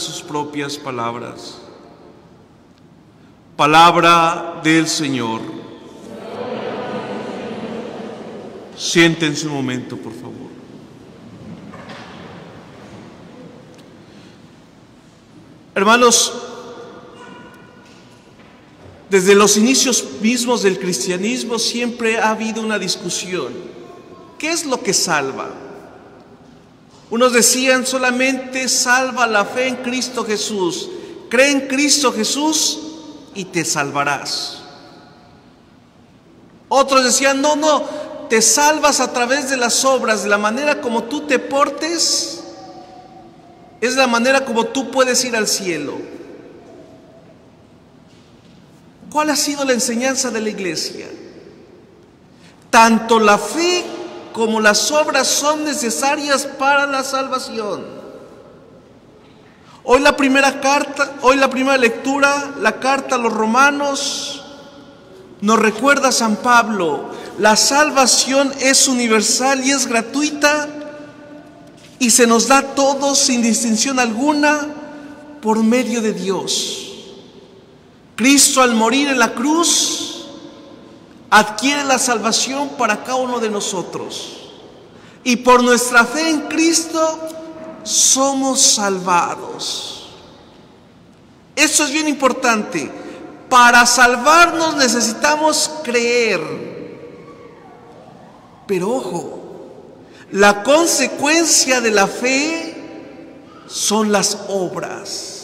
sus propias palabras. Palabra del Señor. Siéntense un momento, por favor. Hermanos, desde los inicios mismos del cristianismo siempre ha habido una discusión. ¿Qué es lo que salva? Unos decían solamente salva la fe en Cristo Jesús. Cree en Cristo Jesús y te salvarás. Otros decían, no, te salvas a través de las obras, de la manera como tú te portes, es la manera como tú puedes ir al cielo. ¿Cuál ha sido la enseñanza de la iglesia? Tanto la fe como las obras son necesarias para la salvación. Hoy la primera lectura, la carta a los Romanos, nos recuerda a San Pablo: la salvación es universal y es gratuita y se nos da a todos sin distinción alguna por medio de Dios. Cristo, al morir en la cruz, adquiere la salvación para cada uno de nosotros. Y por nuestra fe en Cristo somos salvados. Eso es bien importante. Para salvarnos necesitamos creer. Pero ojo, la consecuencia de la fe son las obras.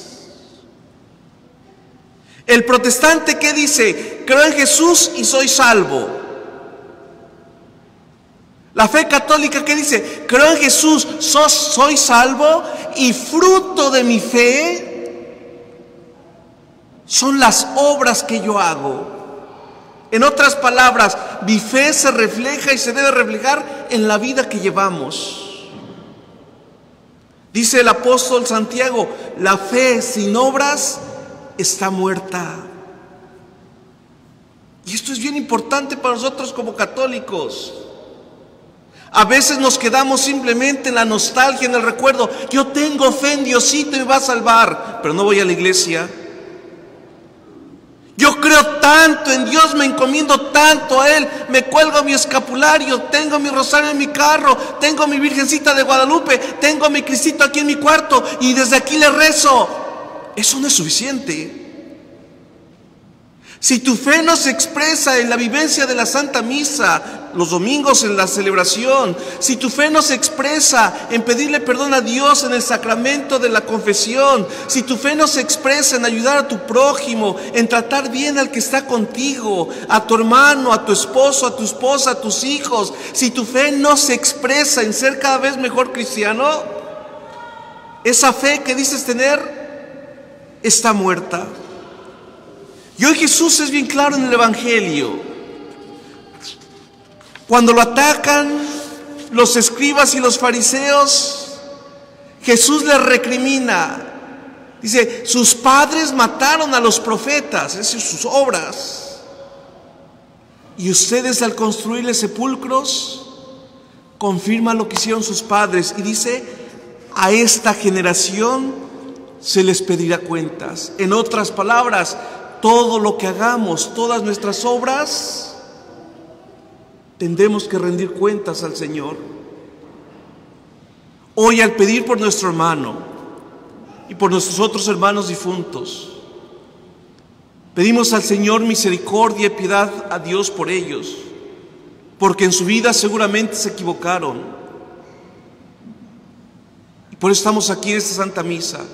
El protestante, ¿qué dice? Creo en Jesús y soy salvo. La fe católica, ¿qué dice? Creo en Jesús, soy salvo, y fruto de mi fe son las obras que yo hago. En otras palabras, mi fe se refleja y se debe reflejar en la vida que llevamos. Dice el apóstol Santiago: la fe sin obras está muerta. Y esto es bien importante para nosotros como católicos. A veces nos quedamos simplemente en la nostalgia, en el recuerdo. Yo tengo fe en Diosito y me va a salvar, pero no voy a la iglesia. Yo creo tanto en Dios, me encomiendo tanto a Él, me cuelgo mi escapulario, tengo mi rosario en mi carro, tengo mi Virgencita de Guadalupe, tengo mi Cristito aquí en mi cuarto y desde aquí le rezo. Eso no es suficiente. Si tu fe no se expresa en la vivencia de la Santa Misa, los domingos en la celebración, si tu fe no se expresa en pedirle perdón a Dios en el sacramento de la confesión, si tu fe no se expresa en ayudar a tu prójimo, en tratar bien al que está contigo, a tu hermano, a tu esposo, a tu esposa, a tus hijos, si tu fe no se expresa en ser cada vez mejor cristiano, esa fe que dices tener está muerta. Y hoy Jesús es bien claro en el Evangelio. Cuando lo atacan los escribas y los fariseos, Jesús les recrimina. Dice: sus padres mataron a los profetas, esas son sus obras. Y ustedes, al construirles sepulcros, confirman lo que hicieron sus padres. Y dice: a esta generación se les pedirá cuentas. En otras palabras, todo lo que hagamos, todas nuestras obras, tendremos que rendir cuentas al Señor. Hoy, al pedir por nuestro hermano y por nuestros otros hermanos difuntos, pedimos al Señor misericordia y piedad a Dios por ellos, porque en su vida seguramente se equivocaron. Y por eso estamos aquí en esta Santa Misa,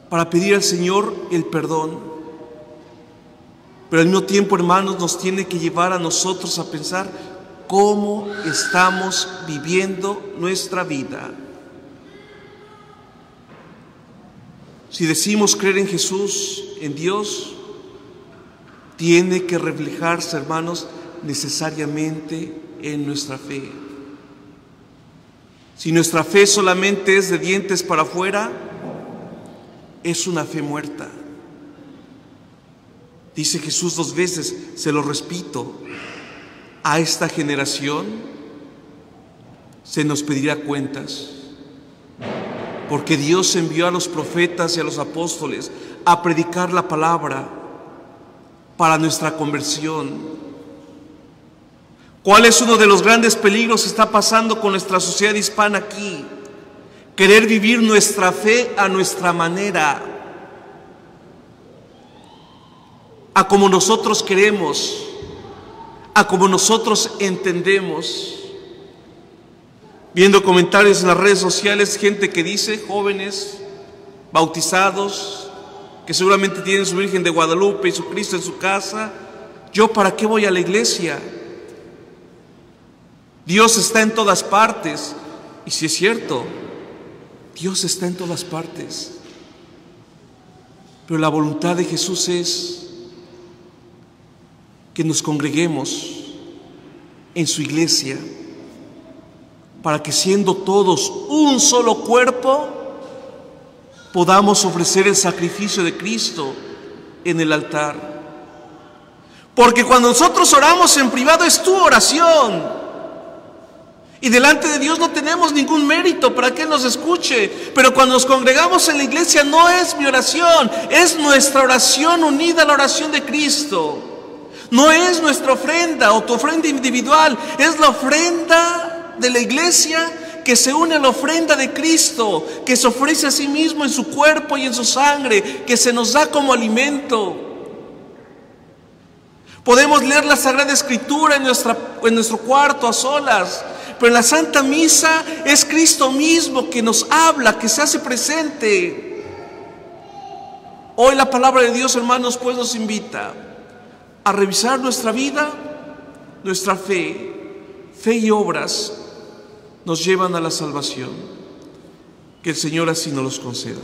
para pedir al Señor el perdón. Pero al mismo tiempo, hermanos, nos tiene que llevar a nosotros a pensar cómo estamos viviendo nuestra vida. Si decimos creer en Jesús, en Dios, tiene que reflejarse, hermanos, necesariamente en nuestra fe. Si nuestra fe solamente es de dientes para afuera, es una fe muerta. Dice Jesús 2 veces, se lo repito: a esta generación se nos pedirá cuentas. Porque Dios envió a los profetas y a los apóstoles a predicar la palabra para nuestra conversión. ¿Cuál es uno de los grandes peligros que está pasando con nuestra sociedad hispana aquí? Querer vivir nuestra fe a nuestra manera, a como nosotros queremos, a como nosotros entendemos. Viendo comentarios en las redes sociales, gente que dice, jóvenes bautizados, que seguramente tienen su Virgen de Guadalupe y su Cristo en su casa: ¿yo para qué voy a la iglesia? Dios está en todas partes. Y si es cierto, Dios está en todas partes. Pero la voluntad de Jesús es que nos congreguemos en su iglesia, para que siendo todos un solo cuerpo, podamos ofrecer el sacrificio de Cristo en el altar. Porque cuando nosotros oramos en privado es tu oración. Y delante de Dios no tenemos ningún mérito para que Él nos escuche. Pero cuando nos congregamos en la iglesia no es mi oración, es nuestra oración unida a la oración de Cristo. No es nuestra ofrenda o tu ofrenda individual, es la ofrenda de la iglesia que se une a la ofrenda de Cristo, que se ofrece a sí mismo en su cuerpo y en su sangre, que se nos da como alimento. Podemos leer la Sagrada Escritura en nuestro cuarto a solas, pero en la Santa Misa es Cristo mismo que nos habla, que se hace presente. Hoy la palabra de Dios, hermanos, pues nos invita a revisar nuestra vida, nuestra fe. Fe y obras nos llevan a la salvación. Que el Señor así nos los conceda.